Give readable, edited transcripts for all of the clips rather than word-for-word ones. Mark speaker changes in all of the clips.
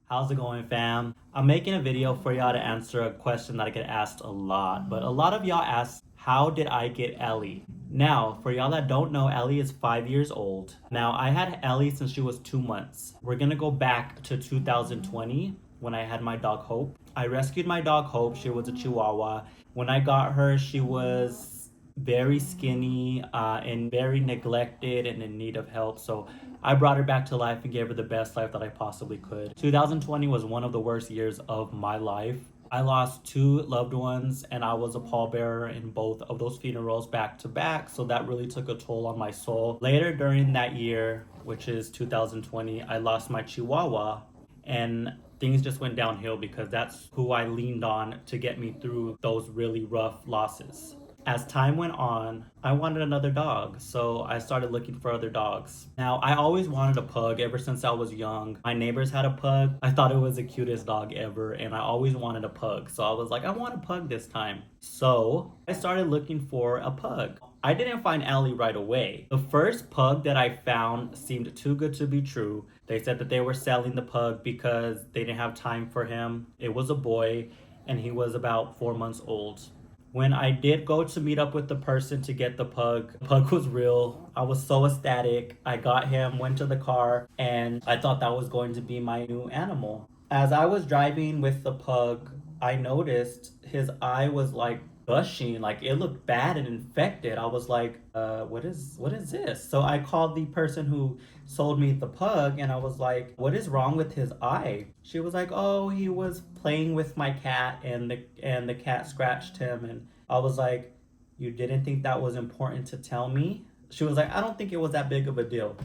Speaker 1: How's it going, fam? I'm making a video for y'all to answer a question that I get asked a lot, but a lot of y'all ask, how did I get Ellie? Now, for y'all that don't know, Ellie is 5 years old. Now, I had Ellie since she was 2 months. We're gonna go back to 2020 when I had my dog Hope. I rescued my dog Hope. She was a Chihuahua. When I got her, she was very skinny and very neglected and in need of help. So I brought her back to life and gave her the best life that I possibly could. 2020 was one of the worst years of my life. I lost two loved ones and I was a pallbearer in both of those funerals back to back. So that really took a toll on my soul. Later during that year, which is 2020, I lost my Chihuahua and things just went downhill because that's who I leaned on to get me through those really rough losses. As time went on, I wanted another dog, so I started looking for other dogs. Now, I always wanted a pug ever since I was young. My neighbors had a pug. I thought it was the cutest dog ever, and I always wanted a pug. So I was like, I want a pug this time. So I started looking for a pug. I didn't find Ellie right away. The first pug that I found seemed too good to be true. They said that they were selling the pug because they didn't have time for him. It was a boy, and he was about 4 months old. When I did go to meet up with the person to get the pug was real. I was so ecstatic. I got him, went to the car, and I thought that was going to be my new animal. As I was driving with the pug, I noticed his eye was like gushing, like it looked bad and infected. I was like, what is this? So I called the person who sold me the pug and I was like, what is wrong with his eye? She was like, oh, he was playing with my cat and the cat scratched him. And I was like, you didn't think that was important to tell me? She was like, I don't think it was that big of a deal.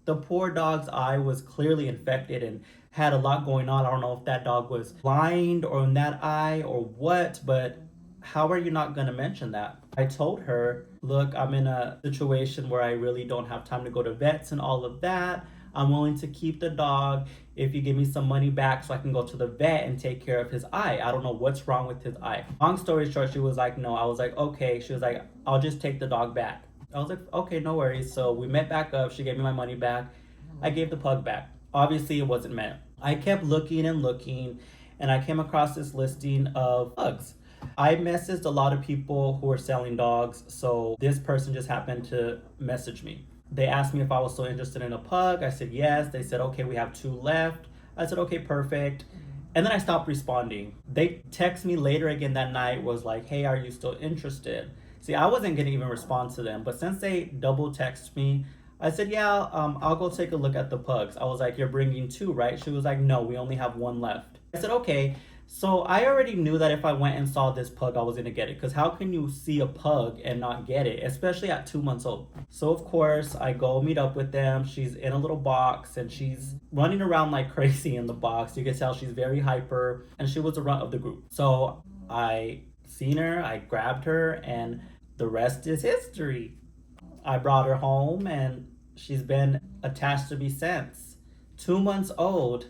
Speaker 1: The poor dog's eye was clearly infected and had a lot going on. I don't know if that dog was blind or in that eye or what, but how are you not going to mention that? I told her, look, I'm in a situation where I really don't have time to go to vets and all of that. I'm willing to keep the dog if you give me some money back so I can go to the vet and take care of his eye. I don't know what's wrong with his eye. Long story short, she was like, no. I was like, okay. She was like, I'll just take the dog back. I was like, okay, no worries. So we met back up. She gave me my money back. I gave the pug back. Obviously, it wasn't meant. I kept looking and looking, and I came across this listing of pugs. I messaged a lot of people who were selling dogs, so this person just happened to message me. They asked me if I was still interested in a pug. I said yes. They said, okay, we have two left. I said, okay, perfect. And then I stopped responding. They text me later again that night, was like, hey, are you still interested? See, I wasn't going to even respond to them, but since they double text me, I said, yeah, I'll go take a look at the pugs. I was like, you're bringing two, right? She was like, no, we only have one left. I said, okay. So I already knew that if I went and saw this pug, I was going to get it. Because how can you see a pug and not get it, especially at 2 months old? So, of course, I go meet up with them. She's in a little box and she's running around like crazy in the box. You can tell she's very hyper and she was the runt of the group. So I seen her, I grabbed her, and the rest is history. I brought her home and she's been attached to me since. 2 months old.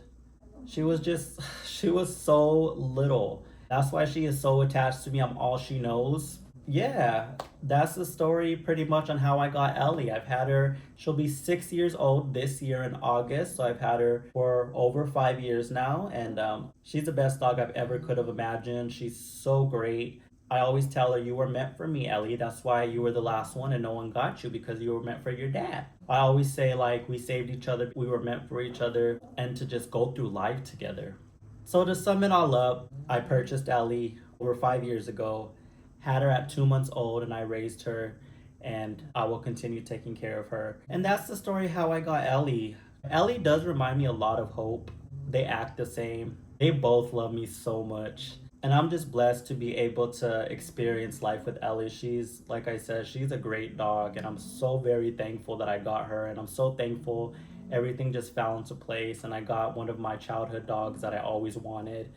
Speaker 1: She was so little. That's why she is so attached to me. I'm all she knows. Yeah, that's the story pretty much on how I got Ellie. I've had her, she'll be 6 years old this year in August. So I've had her for over 5 years now. And she's the best dog I've ever could have imagined. She's so great. I always tell her, you were meant for me, Ellie. That's why you were the last one and no one got you, because you were meant for your dad. I always say, like, we saved each other, we were meant for each other, and to just go through life together. So to sum it all up, I purchased Ellie over 5 years ago, had her at 2 months old, and I raised her, and I will continue taking care of her. And that's the story how I got Ellie. Ellie does remind me a lot of Hope. They act the same. They both love me so much. And I'm just blessed to be able to experience life with Ellie. She's, like I said, she's a great dog. And I'm so very thankful that I got her. And I'm so thankful everything just fell into place. And I got one of my childhood dogs that I always wanted.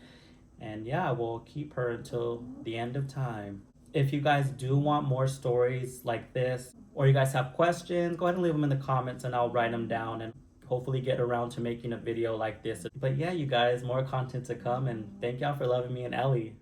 Speaker 1: And yeah, we'll keep her until the end of time. If you guys do want more stories like this, or you guys have questions, go ahead and leave them in the comments and I'll write them down and hopefully get around to making a video like this. But yeah, you guys, more content to come, and thank y'all for loving me and Ellie.